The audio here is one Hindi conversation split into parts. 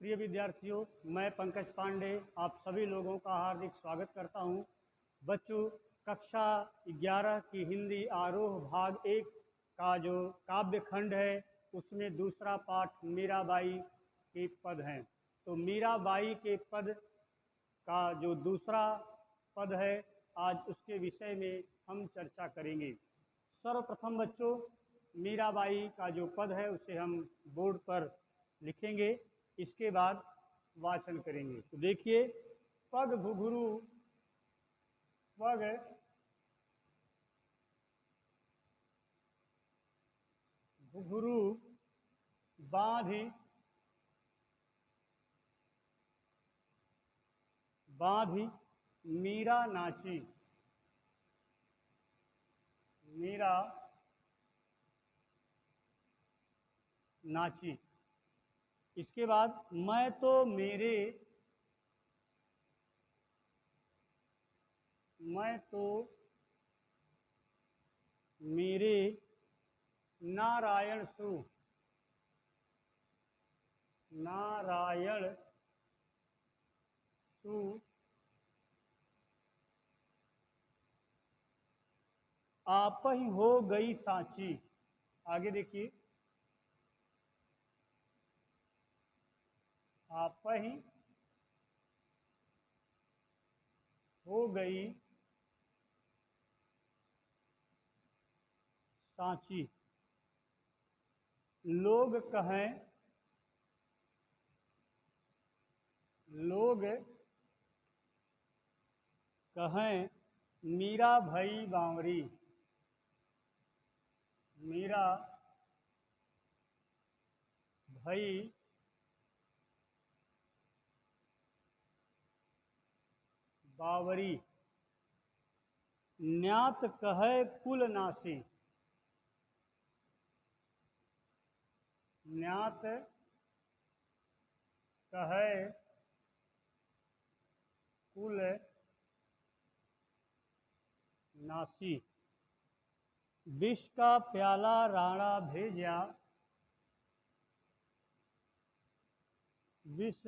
प्रिय विद्यार्थियों, मैं पंकज पांडे आप सभी लोगों का हार्दिक स्वागत करता हूं। बच्चों, कक्षा 11 की हिंदी आरोह भाग 1 का जो काव्य खंड है उसमें दूसरा पाठ मीराबाई के पद हैं। तो मीराबाई के पद का जो दूसरा पद है, आज उसके विषय में हम चर्चा करेंगे। सर्वप्रथम बच्चों, मीराबाई का जो पद है उसे हम बोर्ड पर लिखेंगे, इसके बाद वाचन करेंगे। तो देखिए, पग घुघरू पग घुघरू बांधी बांधी मीरा नाची, मीरा नाची। इसके बाद मैं तो मेरे नारायण सु आप ही हो गई सांची। आगे देखिए, आप ही हो गई सांची। लोग कहें मीरा भई बावरी, मीरा भई बावरी। न्यात कहे कुल नासी, न्यात कहे कुल नासी। विष का प्याला राणा भेजा, विष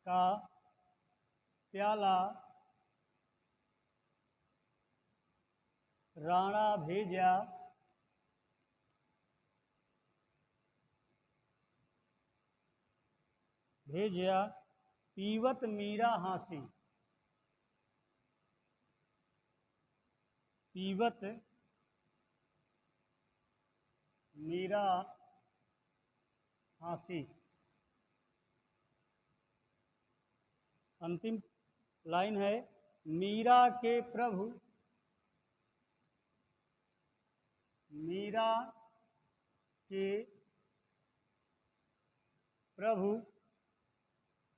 का प्याला राणा भेजा, पीवत मीरा हासी, पीवत मीरा हासी। अंतिम लाइन है, मीरा के प्रभु, मीरा के प्रभु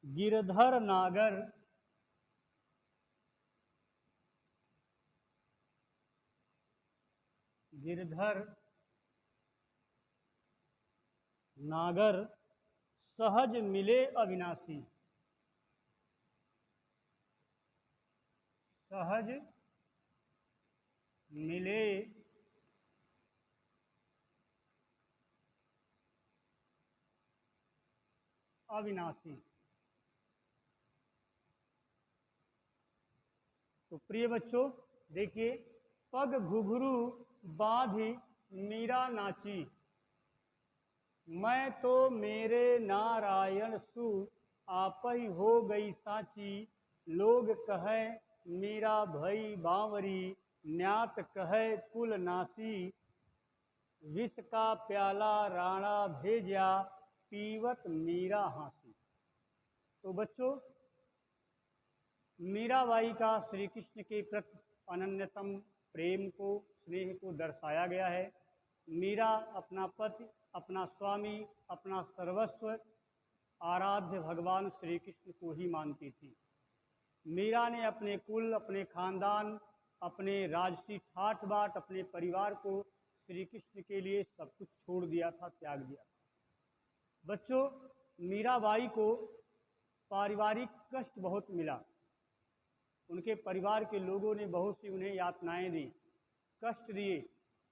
गिरधर नागर, गिरधर नागर सहज मिले अविनाशी, सहज मिले अविनाशी। तो प्रिय बच्चों, देखिए, पग घुघरू बांधी मीरा नाची, मैं तो मेरे नारायण सु आप ही हो गई सांची। लोग कहे मीरा भई बावरी, न्यात कहे कुल नासी। विष का प्याला राणा भेजा, पीवत मीरा हासी। तो बच्चों, मीराबाई का श्री कृष्ण के प्रति अनन्यतम प्रेम को, स्नेह को दर्शाया गया है। मीरा अपना पति, अपना स्वामी, अपना सर्वस्व आराध्य भगवान श्री कृष्ण को ही मानती थी। मीरा ने अपने कुल, अपने खानदान, अपने राजसी ठाठ बाट, अपने परिवार को श्री कृष्ण के लिए सब कुछ छोड़ दिया था, त्याग दिया था। बच्चों, मीराबाई को पारिवारिक कष्ट बहुत मिला। उनके परिवार के लोगों ने बहुत सी उन्हें यातनाएं दी, कष्ट दिए,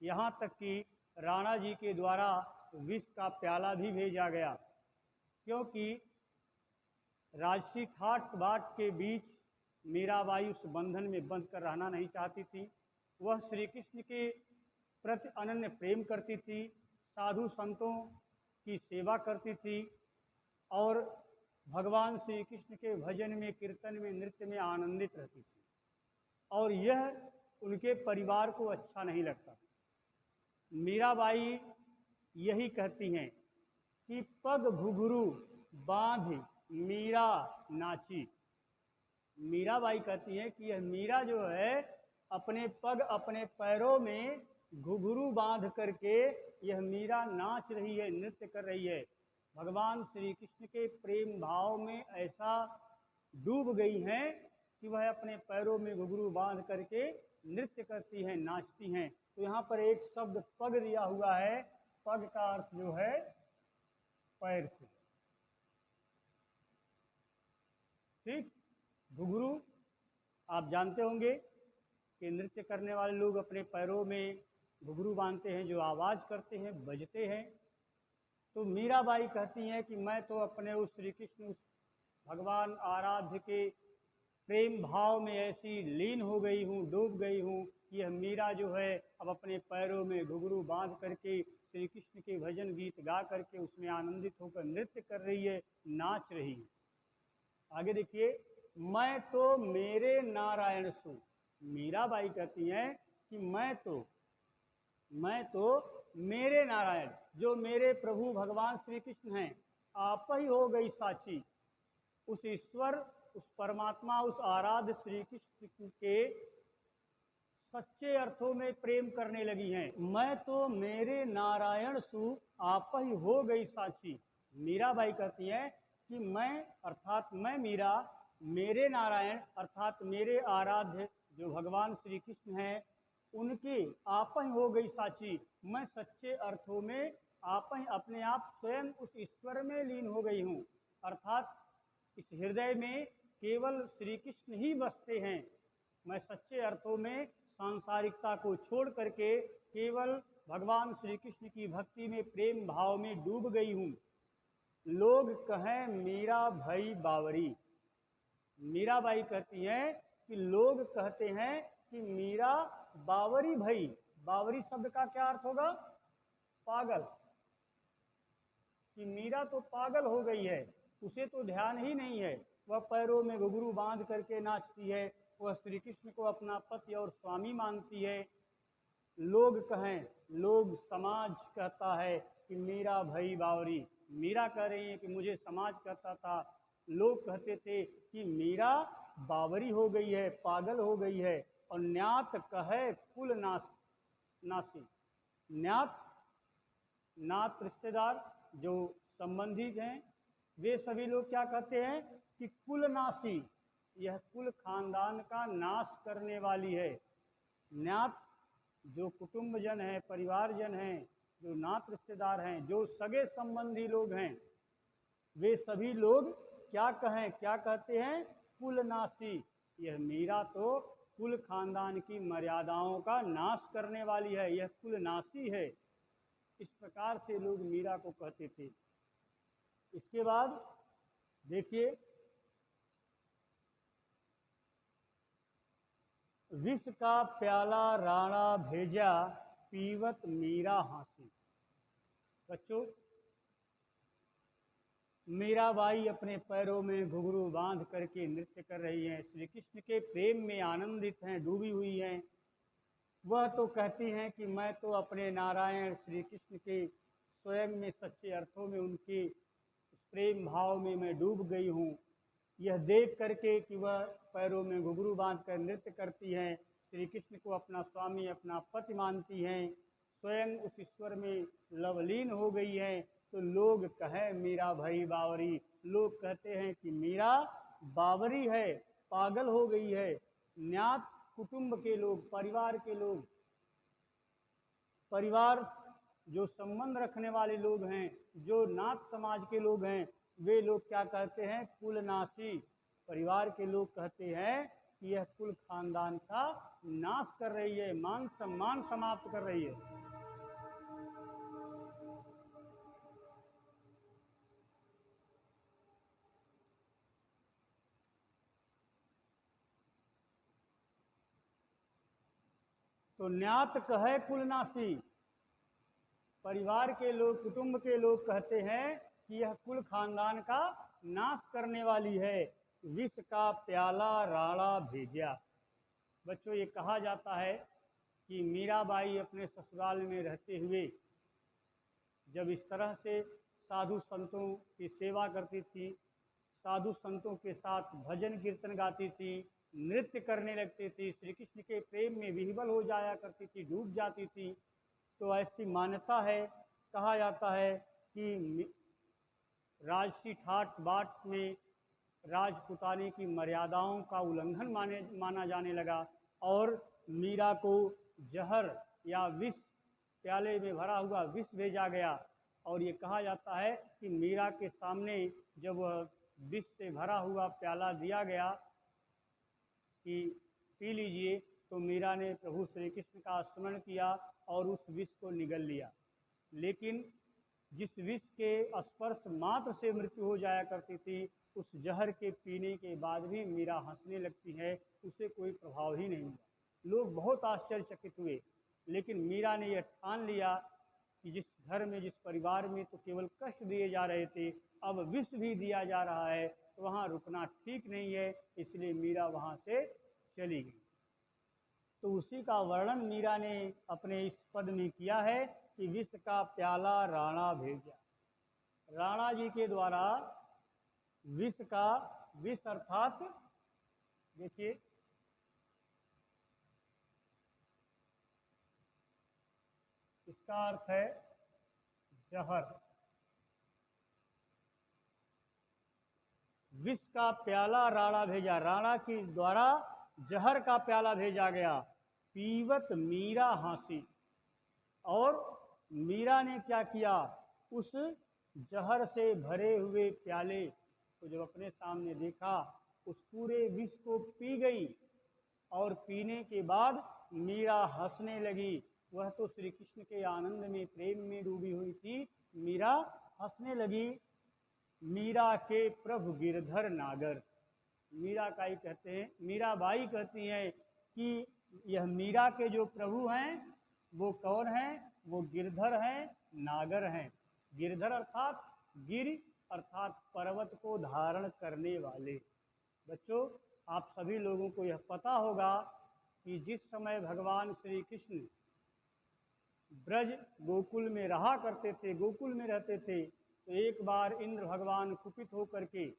यहाँ तक कि राणा जी के द्वारा विष का प्याला भी भेजा गया। क्योंकि राजसी ठाट बाट के बीच मीराबाई उस बंधन में बंध कर रहना नहीं चाहती थी। वह श्री कृष्ण के प्रति अनन्य प्रेम करती थी, साधु संतों की सेवा करती थी और भगवान श्री कृष्ण के भजन में, कीर्तन में, नृत्य में आनंदित रहती थी। और यह उनके परिवार को अच्छा नहीं लगता। मीराबाई यही कहती हैं कि पग घुघरू बांध मीरा नाची। मीराबाई कहती हैं कि यह मीरा जो है अपने पग, अपने पैरों में घुघरू बांध करके यह मीरा नाच रही है, नृत्य कर रही है। भगवान श्री कृष्ण के प्रेम भाव में ऐसा डूब गई हैं कि वह अपने पैरों में घुघरू बांध करके नृत्य करती हैं, नाचती हैं। तो यहाँ पर एक शब्द पग दिया हुआ है। पग का अर्थ जो है पैर से, ठीक। घुघरू आप जानते होंगे कि नृत्य करने वाले लोग अपने पैरों में घुघरू बांधते हैं, जो आवाज़ करते हैं, बजते हैं। तो मीराबाई कहती हैं कि मैं तो अपने उस श्री कृष्ण, उस भगवान आराध्य के प्रेम भाव में ऐसी लीन हो गई हूँ, डूब गई हूँ, यह मीरा जो है अब अपने पैरों में घुघरू बांध करके श्री कृष्ण के भजन गीत गा करके उसमें आनंदित होकर नृत्य कर रही है, नाच रही है। आगे देखिए, मैं तो मेरे नारायण सु। मीराबाई कहती हैं कि मैं तो मेरे नारायण, जो मेरे प्रभु भगवान श्री कृष्ण हैं, आप ही हो गई साची। उस ईश्वर, उस परमात्मा, उस आराध्य श्री कृष्ण के सच्चे अर्थों में प्रेम करने लगी हैं। मैं तो मेरे नारायण सु, आप ही हो गई साची। मीराबाई कहती है कि मैं अर्थात मैं मीरा, मेरे नारायण अर्थात मेरे आराध्य जो भगवान श्री कृष्ण हैं, उनकी आप ही हो गई साची। मैं सच्चे अर्थों में आप ही, अपने आप स्वयं उस ईश्वर में लीन हो गई हूँ। अर्थात इस हृदय में केवल श्री कृष्ण ही बसते हैं। मैं सच्चे अर्थों में सांसारिकता को छोड़ करके केवल भगवान श्री कृष्ण की भक्ति में, प्रेम भाव में डूब गई हूँ। लोग कहें मीरा भई बावरी। मीराबाई कहती हैं कि लोग कहते हैं कि मीरा बावरी भई। बावरी शब्द का क्या अर्थ होगा? पागल। कि मीरा तो पागल हो गई है, उसे तो ध्यान ही नहीं है। वह पैरों में घुघरू बांध करके नाचती है, वह श्री कृष्ण को अपना पति और स्वामी मानती है। लोग कहें, लोग, समाज कहता है कि मीरा भई बावरी। मीरा कह रही है कि मुझे समाज कहता था, लोग कहते थे कि मीरा बावरी हो गई है, पागल हो गई है। और न्यात कहे कुल नासी। नात रिश्तेदार जो संबंधी हैं, वे सभी लोग क्या कहते हैं कि कुल नासी, यह कुल खानदान का नाश करने वाली है। न्यात जो कुटुंब जन हैं, परिवार जन हैं, जो नात रिश्तेदार हैं, जो सगे संबंधी लोग हैं, वे सभी लोग क्या कहते हैं? कुल नासी। यह मीरा तो कुल खानदान की मर्यादाओं का नाश करने वाली है, यह कुल नासी है। इस प्रकार से लोग मीरा को कहते थे। इसके बाद देखिए, विष का प्याला राणा भेजा, पीवत मीरा हासी। बच्चों, मीराबाई अपने पैरों में घुघरू बांध करके नृत्य कर रही हैं, श्री कृष्ण के प्रेम में आनंदित हैं, डूबी हुई हैं। वह तो कहती हैं कि मैं तो अपने नारायण श्री कृष्ण के स्वयं में, सच्चे अर्थों में उनके प्रेम भाव में मैं डूब गई हूँ। यह देख करके कि वह पैरों में घुघरू बांध कर नृत्य करती हैं, श्री कृष्ण को अपना स्वामी, अपना पति मानती हैं, स्वयं उस ईश्वर में लवलीन हो गई हैं। तो लोग कहें मीरा भई बावरी। लोग कहते हैं कि मीरा बावरी है, पागल हो गई है। न्यात कुटुंब के लोग, परिवार के लोग, परिवार जो संबंध रखने वाले लोग हैं, जो नाथ समाज के लोग हैं, वे लोग क्या कहते हैं? कुलनाशी। परिवार के लोग कहते हैं कि यह कुल खानदान का नाश कर रही है, मान सम्मान समाप्त कर रही है। तो न्यात कहे कुलनाशी, परिवार के लोग, कुटुंब के लोग कहते हैं कि यह कुल खानदान का नाश करने वाली है, विष का प्याला राणा भेजा। बच्चों, ये कहा जाता है कि मीराबाई अपने ससुराल में रहते हुए जब इस तरह से साधु संतों की सेवा करती थी, साधु संतों के साथ भजन कीर्तन गाती थी, नृत्य करने लगती थी, श्री कृष्ण के प्रेम में विह्वल हो जाया करती थी, डूब जाती थी, तो ऐसी मान्यता है, कहा जाता है कि राजसी ठाट बाट में राजपुतानी की मर्यादाओं का उल्लंघन माना जाने लगा और मीरा को जहर या विष, प्याले में भरा हुआ विष भेजा गया। और ये कहा जाता है कि मीरा के सामने जब वह विष से भरा हुआ प्याला दिया गया कि पी लीजिए, तो मीरा ने प्रभु श्री कृष्ण का स्मरण किया और उस विष को निगल लिया। लेकिन जिस विष के स्पर्श मात्र से मृत्यु हो जाया करती थी, उस जहर के पीने के बाद भी मीरा हंसने लगती है, उसे कोई प्रभाव ही नहीं हुआ। लोग बहुत आश्चर्यचकित हुए, लेकिन मीरा ने यह ठान लिया कि जिस घर में, जिस परिवार में तो केवल कष्ट दिए जा रहे थे, अब विष भी दिया जा रहा है, तो वहाँ रुकना ठीक नहीं है, इसलिए मीरा वहाँ से चली गई। तो उसी का वर्णन मीरा ने अपने इस पद में किया है कि विष का प्याला राणा भेजा। राणा जी के द्वारा विष का, विष अर्थात देखिए इसका अर्थ है जहर। विष का प्याला राणा भेजा, राणा के द्वारा जहर का प्याला भेजा गया। पीवत मीरा हंसी, और मीरा ने क्या किया, उस जहर से भरे हुए प्याले को जब अपने सामने देखा, उस पूरे विष को पी गई और पीने के बाद मीरा हंसने लगी। वह तो श्री कृष्ण के आनंद में, प्रेम में डूबी हुई थी, मीरा हंसने लगी। मीरा के प्रभु गिरधर नागर, मीरा का ही कहते हैं, मीराबाई कहती हैं कि यह मीरा के जो प्रभु हैं वो कौन हैं, वो गिरधर हैं, नागर हैं। गिरधर अर्थात गिर अर्थात पर्वत को धारण करने वाले। बच्चों, आप सभी लोगों को यह पता होगा कि जिस समय भगवान श्री कृष्ण ब्रज गोकुल में रहा करते थे, गोकुल में रहते थे, तो एक बार इंद्र भगवान कुपित होकर के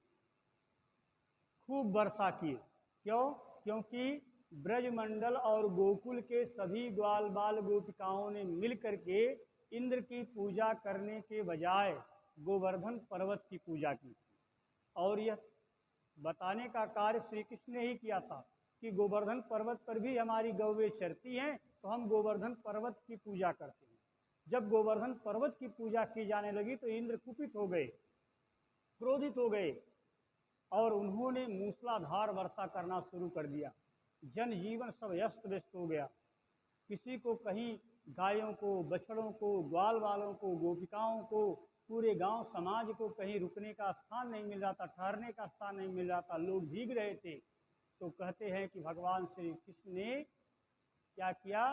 खूब वर्षा किए। क्यों? क्योंकि ब्रजमंडल और गोकुल के सभी ग्वाल बाल गोपिकाओं ने मिल करके इंद्र की पूजा करने के बजाय गोवर्धन पर्वत की पूजा की। और यह बताने का कार्य श्री कृष्ण ने ही किया था कि गोवर्धन पर्वत पर भी हमारी गौवें चरती हैं, तो हम गोवर्धन पर्वत की पूजा करते हैं। जब गोवर्धन पर्वत की पूजा की जाने लगी तो इंद्र कुपित हो गए, क्रोधित हो गए और उन्होंने मूसलाधार वर्षा करना शुरू कर दिया। जनजीवन सब अस्त व्यस्त हो गया। किसी को कहीं गायों को, बछड़ों को, ग्वाल वालों को, गोपिकाओं को, पूरे गांव समाज को कहीं रुकने का स्थान नहीं मिल रहा था, ठहरने का स्थान नहीं मिल रहा था, लोग भीग रहे थे। तो कहते हैं कि भगवान श्री कृष्ण ने क्या किया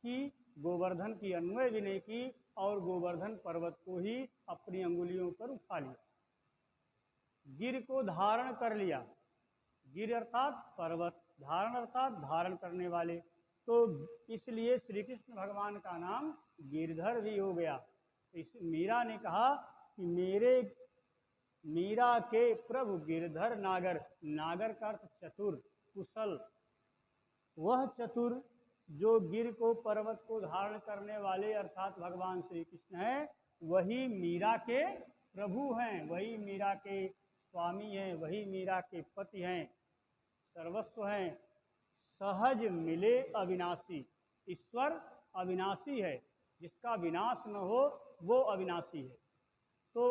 कि गोवर्धन की अन्वय विनय की और गोवर्धन पर्वत को ही अपनी अंगुलियों पर उठा लिया, गिर को धारण कर लिया। गिर अर्थात पर्वत, धारण अर्थात धारण करने वाले। तो इसलिए श्री कृष्ण भगवान का नाम गिरधर भी हो गया। इस मीरा ने कहा कि मीरा के प्रभु गिरधर नागर, नागर का अर्थ चतुर, कुशल। वह चतुर जो गिर को, पर्वत को धारण करने वाले अर्थात भगवान श्री कृष्ण हैं, वही मीरा के प्रभु हैं, वही मीरा के स्वामी हैं, वही मीरा के पति हैं, सर्वस्व हैं। सहज मिले अविनाशी, ईश्वर अविनाशी है, जिसका विनाश न हो वो अविनाशी है। तो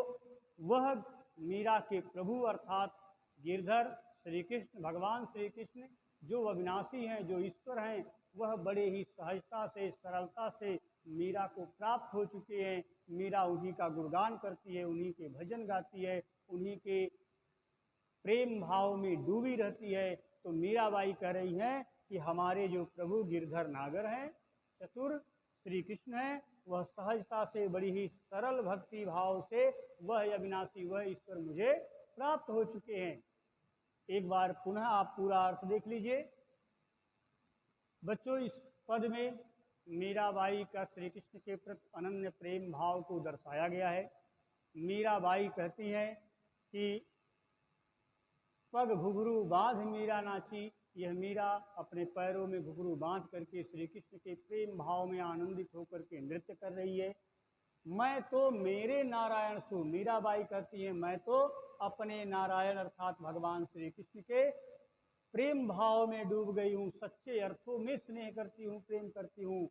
वह मीरा के प्रभु अर्थात गिरधर श्री कृष्ण, भगवान श्री कृष्ण जो अविनाशी हैं, जो ईश्वर हैं, वह बड़े ही सहजता से, सरलता से मीरा को प्राप्त हो चुके हैं। मीरा उन्हीं का गुणगान करती है, उन्हीं के भजन गाती है, उन्हीं के प्रेम भाव में डूबी रहती है। तो मीराबाई कह रही हैं कि हमारे जो प्रभु गिरधर नागर हैं, चतुर श्री कृष्ण है, वह सहजता से बड़ी ही सरल भक्ति भाव से वह अविनाशी वह ईश्वर मुझे प्राप्त हो चुके हैं। एक बार पुनः आप पूरा अर्थ देख लीजिए। बच्चों, इस पद में मीराबाई का श्री कृष्ण के प्रति अनन्य प्रेम भाव को दर्शाया गया है। मीराबाई कहती हैं कि पग घुघरू बांध मीरा नाची, यह मीरा अपने पैरों में घुघरू बांध करके श्री कृष्ण के प्रेम भाव में आनंदित होकर के नृत्य कर रही है। मैं तो मेरे नारायण सु, मीराबाई कहती है मैं तो अपने नारायण अर्थात भगवान श्री कृष्ण के प्रेम भाव में डूब गई हूँ, सच्चे अर्थों में स्नेह करती हूँ, प्रेम करती हूँ।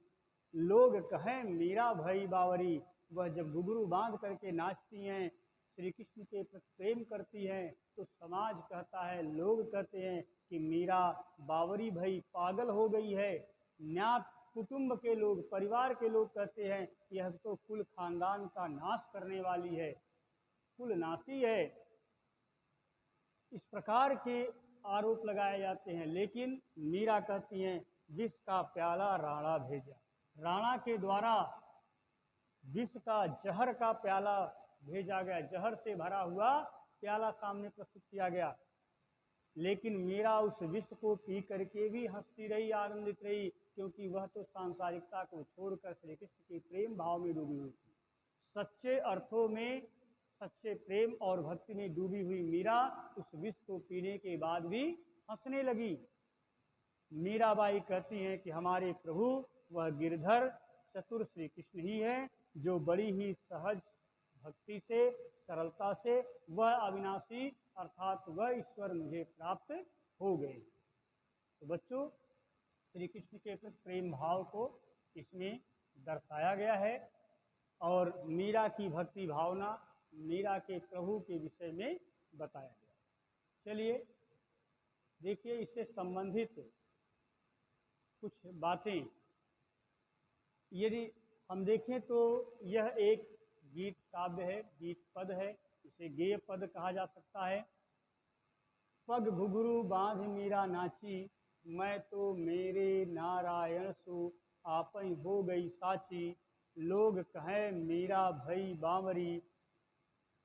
लोग कहें मीरा भई बावरी, वह जब घुघरू बांध करके नाचती हैं, श्री कृष्ण के प्रति प्रेम करती हैं, तो समाज कहता है, लोग कहते हैं कि मीरा बावरी भई पागल हो गई है। न्यात कुटुंब के लोग, परिवार के लोग कहते हैं यह तो कुल खानदान का नाश करने वाली है, कुल नाशी है। इस प्रकार के आरोप लगाए जाते हैं। लेकिन मीरा कहती हैं जिसका प्याला राणा भेजा, राणा के द्वारा विष का जहर का प्याला भेजा गया, जहर से भरा हुआ प्याला सामने प्रस्तुत किया गया, लेकिन मीरा उस विष को पी करके भी हंसती रही, आनंदित रही, क्योंकि वह तो सांसारिकता को छोड़कर श्री कृष्ण के प्रेम भाव में डूबी हुई थी। सच्चे अर्थों में सच्चे प्रेम और भक्ति में डूबी हुई मीरा उस विष को पीने के बाद भी हंसने लगी। मीराबाई कहती हैं कि हमारे प्रभु वह गिरधर चतुर श्री कृष्ण ही है, जो बड़ी ही सहज भक्ति से, सरलता से वह अविनाशी अर्थात वह ईश्वर मुझे प्राप्त हो गए। तो बच्चों, श्री कृष्ण के प्रति प्रेम भाव को इसमें दर्शाया गया है और मीरा की भक्ति भावना, मीरा के प्रभु के विषय में बताया गया। चलिए देखिए, इससे संबंधित कुछ बातें यदि हम देखें तो यह एक गीत काव्य है, गीत पद है, इसे गेय पद कहा जा सकता है। पग घुघरू बांध मीरा नाची, मैं तो मेरे नारायण सु आपै हो गई साची। लोग कहे मीरा भई बावरी,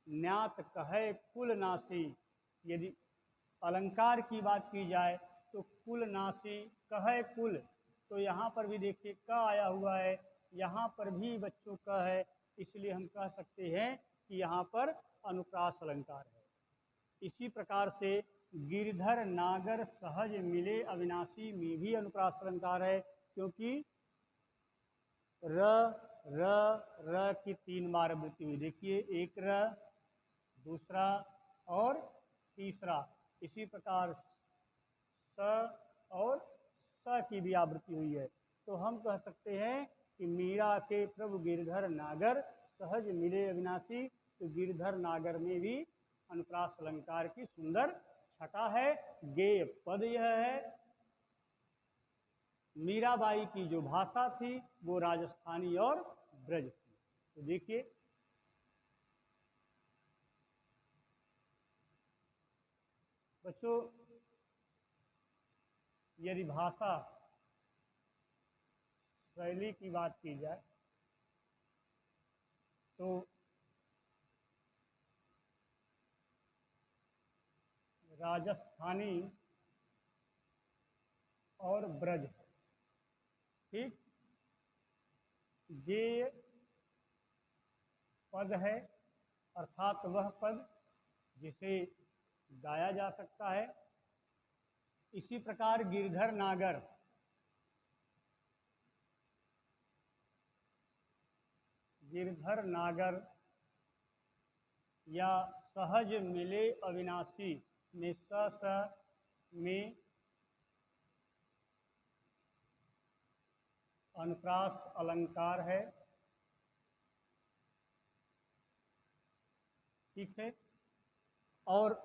न्यात कहे कुल नासी। यदि अलंकार की बात की जाए तो कुल नासी कहे कुल, तो यहाँ पर भी देखिए क आया हुआ है, यहाँ पर भी बच्चों का है, इसलिए हम कह सकते हैं कि यहाँ पर अनुप्रास अलंकार है। इसी प्रकार से गिरधर नागर सहज मिले अविनाशी में भी अनुप्रास अलंकार है, क्योंकि र र र की 3 बार आवृत्ति हुई। देखिए, एक र, दूसरा और तीसरा। इसी प्रकार स और स की भी आवृत्ति हुई है। तो हम कह सकते हैं कि मीरा के प्रभु गिरधर नागर सहज मिले अविनाशी। तो गिरधर नागर में भी अनुप्रास अलंकार की सुंदर छटा है। गेय पद यह है। मीराबाई की जो भाषा थी वो राजस्थानी और ब्रज थी। तो देखिए, बच्चों, यदि भाषा शैली की बात की जाए तो राजस्थानी और ब्रज, ठीक, ये पद है, अर्थात वह पद जिसे गाया जा सकता है। इसी प्रकार गिरधर नागर, गिरधर नागर या सहज मिले अविनाशी में स में अनुप्रास अलंकार है, ठीक है। और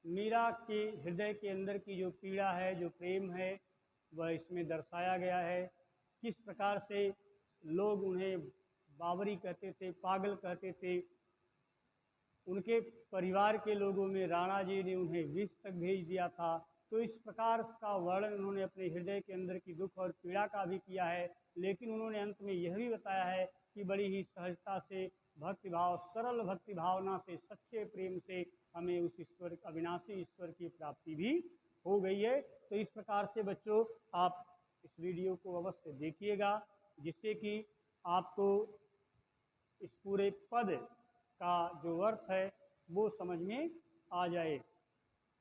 मीरा के हृदय के अंदर की जो पीड़ा है, जो प्रेम है, वह इसमें दर्शाया गया है। किस प्रकार से लोग उन्हें बावरी कहते थे, पागल कहते थे। उनके परिवार के लोगों में राणा जी ने उन्हें विष तक भेज दिया था। तो इस प्रकार का वर्णन उन्होंने अपने हृदय के अंदर की दुख और पीड़ा का भी किया है, लेकिन उन्होंने अंत में यह भी बताया है कि बड़ी ही सहजता से भक्तिभाव, सरल भक्ति भावना से, सच्चे प्रेम से हमें उस ईश्वर, अविनाशी ईश्वर की प्राप्ति भी हो गई है। तो इस प्रकार से बच्चों आप इस वीडियो को अवश्य देखिएगा, जिससे कि आपको इस पूरे पद का जो अर्थ है वो समझ में आ जाए।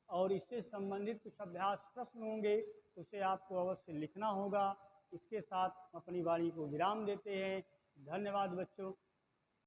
और इससे संबंधित कुछ अभ्यास प्रश्न होंगे, उसे आपको अवश्य लिखना होगा। इसके साथ अपनी वाणी को विराम देते हैं। धन्यवाद बच्चों।